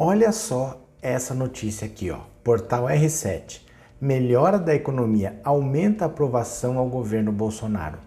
Olha só essa notícia aqui, ó. Portal R7. Melhora da economia aumenta a aprovação ao governo Bolsonaro.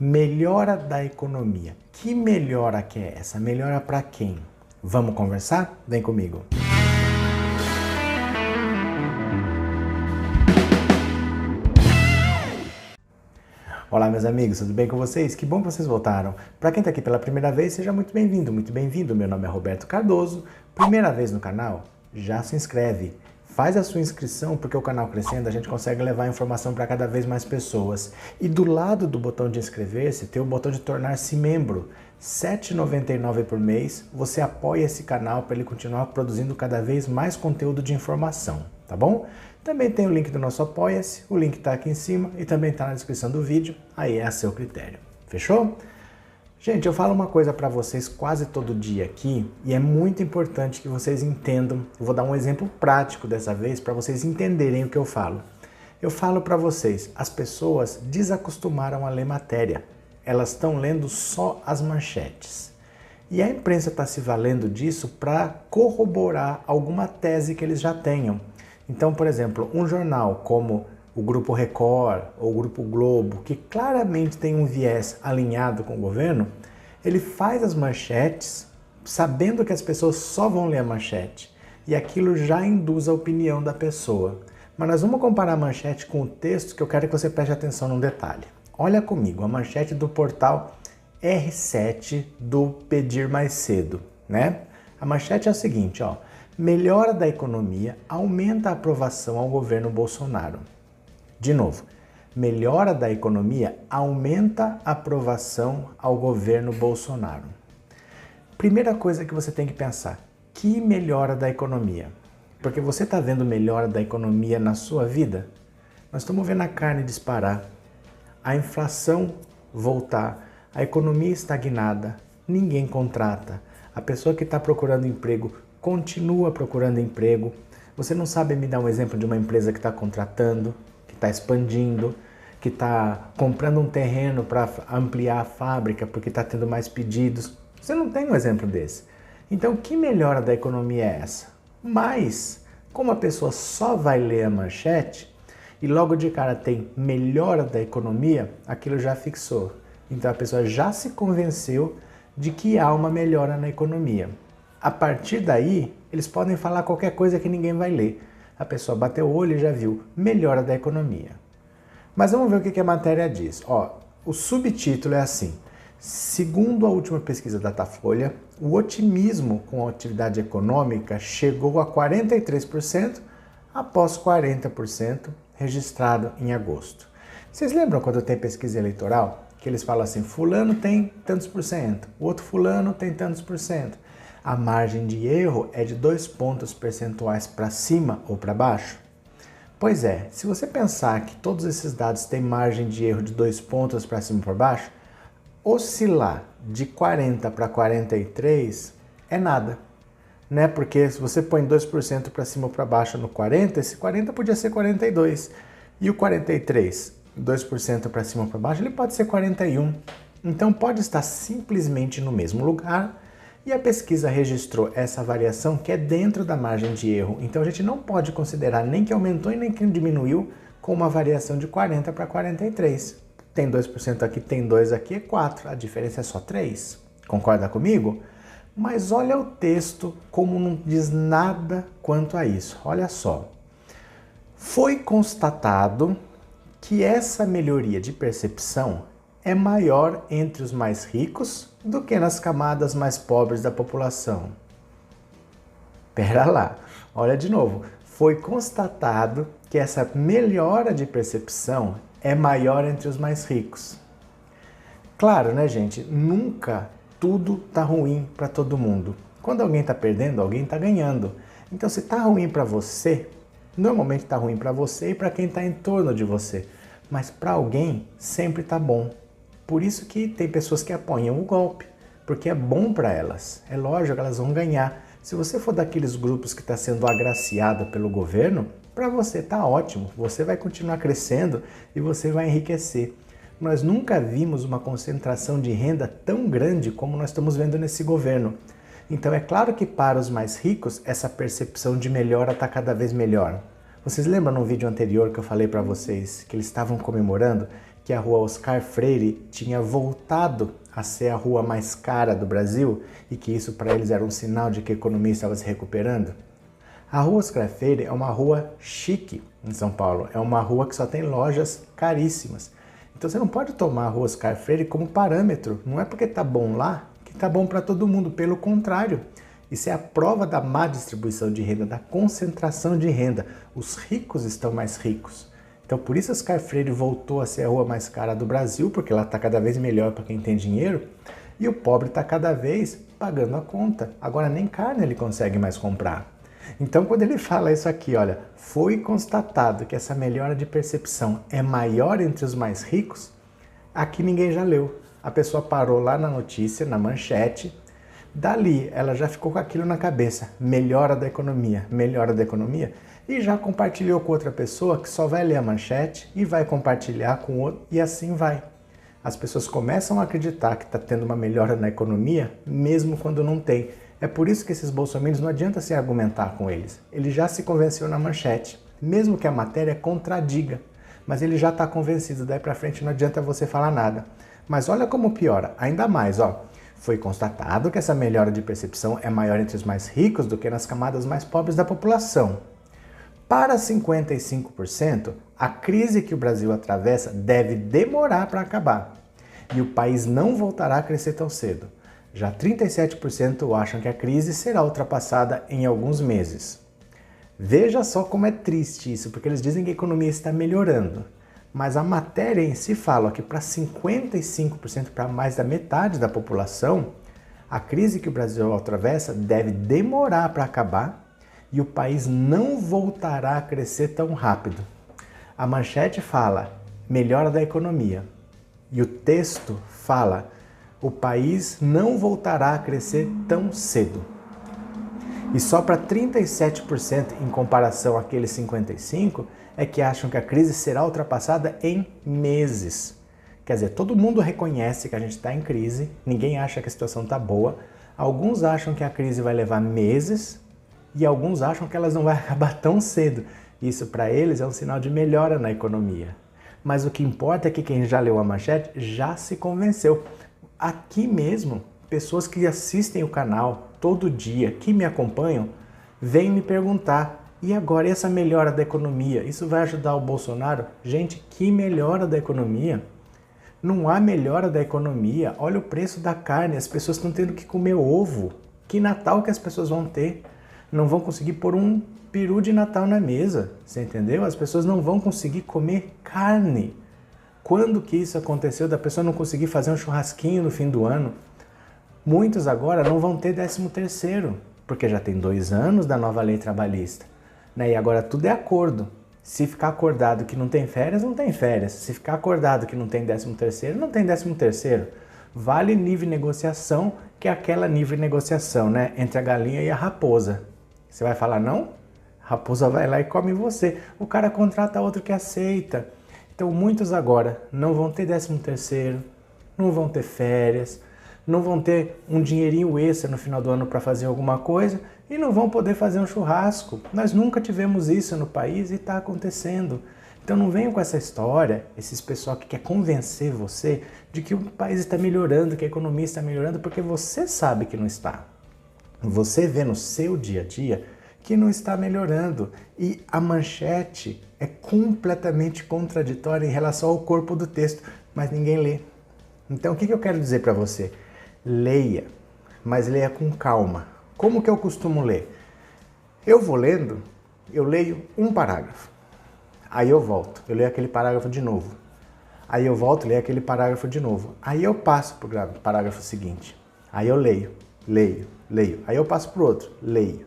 Melhora da economia. Que melhora que é essa? Melhora para quem? Vamos conversar? Vem comigo. Olá, meus amigos, tudo bem com vocês? Que bom que vocês voltaram. Para quem está aqui pela primeira vez, seja muito bem-vindo, muito bem-vindo. Meu nome é Roberto Cardoso. Primeira vez no canal? Já se inscreve. Faz a sua inscrição, porque o canal crescendo, a gente consegue levar informação para cada vez mais pessoas. E do lado do botão de inscrever-se, tem o botão de tornar-se membro. R$ 7,99 por mês, você apoia esse canal para ele continuar produzindo cada vez mais conteúdo de informação, tá bom? Também tem o link do nosso Apoia-se, o link está aqui em cima e também está na descrição do vídeo, aí é a seu critério. Fechou? Gente, eu falo uma coisa para vocês quase todo dia aqui e é muito importante que vocês entendam. Eu vou dar um exemplo prático dessa vez para vocês entenderem o que eu falo. Eu falo para vocês, as pessoas desacostumaram a ler matéria. Elas estão lendo só as manchetes. E a imprensa está se valendo disso para corroborar alguma tese que eles já tenham. Então, por exemplo, um jornal como o Grupo Record ou o Grupo Globo, que claramente tem um viés alinhado com o governo, ele faz as manchetes sabendo que as pessoas só vão ler a manchete. E aquilo já induz a opinião da pessoa. Mas nós vamos comparar a manchete com o texto que eu quero que você preste atenção num detalhe. Olha comigo, a manchete do portal R7 do Pedir Mais Cedo, né? A manchete é o seguinte, ó. Melhora da economia aumenta a aprovação ao governo Bolsonaro. De novo, melhora da economia aumenta a aprovação ao governo Bolsonaro. Primeira coisa que você tem que pensar, que melhora da economia? Porque você está vendo melhora da economia na sua vida? Nós estamos vendo a carne disparar, a inflação voltar, a economia estagnada, ninguém contrata, a pessoa que está procurando emprego continua procurando emprego. Você não sabe me dar um exemplo de uma empresa que está contratando, que está expandindo, que está comprando um terreno para ampliar a fábrica porque está tendo mais pedidos. Você não tem um exemplo desse. Então, que melhora da economia é essa? Mas, como a pessoa só vai ler a manchete e logo de cara tem melhora da economia, aquilo já fixou. Então, a pessoa já se convenceu de que há uma melhora na economia. A partir daí, eles podem falar qualquer coisa que ninguém vai ler. A pessoa bateu o olho e já viu, melhora da economia. Mas vamos ver o que a matéria diz. Ó, o subtítulo é assim, segundo a última pesquisa da Datafolha, o otimismo com a atividade econômica chegou a 43% após 40% registrado em agosto. Vocês lembram quando tem pesquisa eleitoral? Que eles falam assim, fulano tem tantos por cento, o outro fulano tem tantos por cento. A margem de erro é de 2 pontos percentuais para cima ou para baixo? Pois é, se você pensar que todos esses dados têm margem de erro de 2 pontos para cima ou para baixo, oscilar de 40 para 43 é nada, né? Porque se você põe 2% para cima ou para baixo no 40, esse 40 podia ser 42. E o 43, 2% para cima ou para baixo, ele pode ser 41. Então pode estar simplesmente no mesmo lugar. E a pesquisa registrou essa variação que é dentro da margem de erro. Então a gente não pode considerar nem que aumentou e nem que diminuiu com uma variação de 40 para 43. Tem 2% aqui, tem 2 aqui, é 4. A diferença é só 3. Concorda comigo? Mas olha o texto como não diz nada quanto a isso. Olha só. Foi constatado que essa melhoria de percepção é maior entre os mais ricos do que nas camadas mais pobres da população. Pera lá, olha de novo. Foi constatado que essa melhora de percepção é maior entre os mais ricos. Claro, né, gente? Nunca tudo tá ruim para todo mundo. Quando alguém tá perdendo, alguém tá ganhando. Então, se tá ruim para você, normalmente tá ruim para você e para quem tá em torno de você. Mas para alguém sempre tá bom. Por isso que tem pessoas que apoiam o golpe, porque é bom para elas. É lógico que elas vão ganhar. Se você for daqueles grupos que está sendo agraciado pelo governo, para você tá ótimo. Você vai continuar crescendo e você vai enriquecer. Nós nunca vimos uma concentração de renda tão grande como nós estamos vendo nesse governo. Então é claro que para os mais ricos, essa percepção de melhora está cada vez melhor. Vocês lembram no vídeo anterior que eu falei para vocês que eles estavam comemorando que a rua Oscar Freire tinha voltado a ser a rua mais cara do Brasil e que isso para eles era um sinal de que a economia estava se recuperando? A rua Oscar Freire é uma rua chique em São Paulo, é uma rua que só tem lojas caríssimas. Então você não pode tomar a rua Oscar Freire como parâmetro, não é porque tá bom lá que tá bom para todo mundo, pelo contrário. Isso é a prova da má distribuição de renda, da concentração de renda. Os ricos estão mais ricos. Então por isso Oscar Freire voltou a ser a rua mais cara do Brasil, porque ela está cada vez melhor para quem tem dinheiro, e o pobre está cada vez pagando a conta. Agora nem carne ele consegue mais comprar. Então quando ele fala isso aqui, olha, foi constatado que essa melhora de percepção é maior entre os mais ricos, aqui ninguém já leu. A pessoa parou lá na notícia, na manchete, dali ela já ficou com aquilo na cabeça, melhora da economia, e já compartilhou com outra pessoa que só vai ler a manchete e vai compartilhar com outro e assim vai. As pessoas começam a acreditar que está tendo uma melhora na economia, mesmo quando não tem. É por isso que esses bolsominions não adianta se argumentar com eles. Ele já se convenceu na manchete, mesmo que a matéria contradiga, mas ele já está convencido, daí para frente não adianta você falar nada. Mas olha como piora, ainda mais, ó. Foi constatado que essa melhora de percepção é maior entre os mais ricos do que nas camadas mais pobres da população. Para 55%, a crise que o Brasil atravessa deve demorar para acabar e o país não voltará a crescer tão cedo. Já 37% acham que a crise será ultrapassada em alguns meses. Veja só como é triste isso, porque eles dizem que a economia está melhorando. Mas a matéria em si fala que para 55%, para mais da metade da população, a crise que o Brasil atravessa deve demorar para acabar e o país não voltará a crescer tão rápido. A manchete fala melhora da economia e o texto fala o país não voltará a crescer tão cedo. E só para 37% em comparação àqueles 55% é que acham que a crise será ultrapassada em meses. Quer dizer, todo mundo reconhece que a gente está em crise, ninguém acha que a situação está boa, alguns acham que a crise vai levar meses e alguns acham que elas não vão acabar tão cedo. Isso para eles é um sinal de melhora na economia. Mas o que importa é que quem já leu a manchete já se convenceu. Aqui mesmo, pessoas que assistem o canal todo dia, que me acompanham, vêm me perguntar, e agora essa melhora da economia, isso vai ajudar o Bolsonaro? Gente, que melhora da economia? Não há melhora da economia. Olha o preço da carne, as pessoas estão tendo que comer ovo. Que Natal que as pessoas vão ter? Não vão conseguir pôr um peru de Natal na mesa, você entendeu? As pessoas não vão conseguir comer carne. Quando que isso aconteceu da pessoa não conseguir fazer um churrasquinho no fim do ano? Muitos agora não vão ter 13º, porque já tem 2 anos da nova lei trabalhista. Né? E agora tudo é acordo. Se ficar acordado que não tem férias, não tem férias. Se ficar acordado que não tem 13º, não tem 13º. Vale livre negociação, que é aquela livre negociação, né? Entre a galinha e a raposa. Você vai falar não? A raposa vai lá e come você. O cara contrata outro que aceita. Então muitos agora não vão ter 13º, não vão ter férias, não vão ter um dinheirinho extra no final do ano para fazer alguma coisa e não vão poder fazer um churrasco. Nós nunca tivemos isso no país e está acontecendo. Então não venham com essa história, esses pessoal que quer convencer você de que o país está melhorando, que a economia está melhorando, porque você sabe que não está. Você vê no seu dia a dia que não está melhorando e a manchete é completamente contraditória em relação ao corpo do texto, mas ninguém lê. Então o que eu quero dizer para você? Leia, mas leia com calma. Como que eu costumo ler? Eu vou lendo, eu leio um parágrafo, aí eu volto, eu leio aquele parágrafo de novo, aí eu volto, leio aquele parágrafo de novo, aí eu passo para o parágrafo seguinte, aí eu leio, aí eu passo para o outro, leio,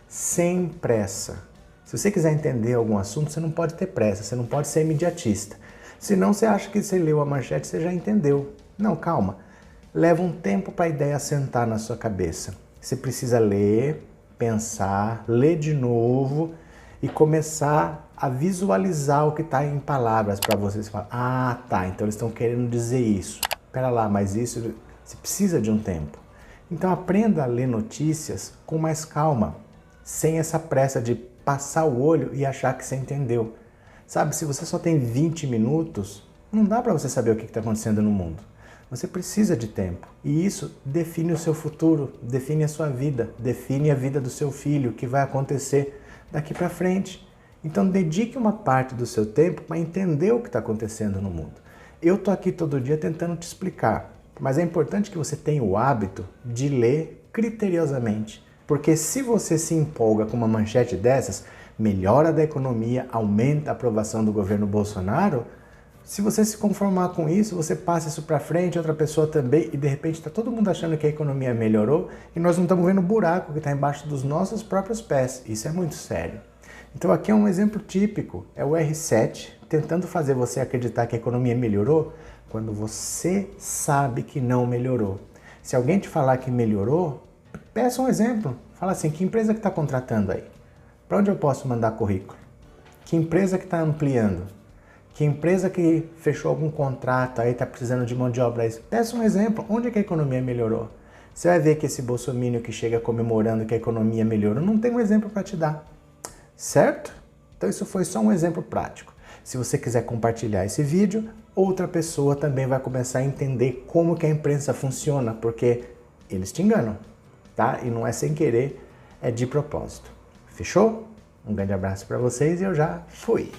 sem pressa. Se você quiser entender algum assunto, você não pode ter pressa, você não pode ser imediatista. Senão você acha que você leu a manchete, você já entendeu. Não, calma. Leva um tempo para a ideia assentar na sua cabeça. Você precisa ler, pensar, ler de novo e começar a visualizar o que está em palavras para você. Você fala, ah, tá, então eles estão querendo dizer isso. Espera lá, mas isso, você precisa de um tempo. Então aprenda a ler notícias com mais calma, sem essa pressa de passar o olho e achar que você entendeu. Sabe, se você só tem 20 minutos, não dá para você saber o que está acontecendo no mundo. Você precisa de tempo e isso define o seu futuro, define a sua vida, define a vida do seu filho, o que vai acontecer daqui para frente. Então dedique uma parte do seu tempo para entender o que está acontecendo no mundo. Eu estou aqui todo dia tentando te explicar, mas é importante que você tenha o hábito de ler criteriosamente, porque se você se empolga com uma manchete dessas, melhora da economia, aumenta a aprovação do governo Bolsonaro, se você se conformar com isso, você passa isso para frente, outra pessoa também, e de repente está todo mundo achando que a economia melhorou e nós não estamos vendo o buraco que está embaixo dos nossos próprios pés. Isso é muito sério. Então aqui é um exemplo típico, é o R7 tentando fazer você acreditar que a economia melhorou quando você sabe que não melhorou. Se alguém te falar que melhorou, peça um exemplo. Fala assim, que empresa que está contratando aí? Para onde eu posso mandar currículo? Que empresa que está ampliando? Que empresa que fechou algum contrato aí está precisando de mão de obra? Peça um exemplo, onde é que a economia melhorou? Você vai ver que esse bolsominion que chega comemorando que a economia melhorou não tem um exemplo para te dar. Certo? Então isso foi só um exemplo prático. Se você quiser compartilhar esse vídeo, outra pessoa também vai começar a entender como que a imprensa funciona, porque eles te enganam, tá? E não é sem querer, é de propósito. Fechou? Um grande abraço para vocês e eu já fui!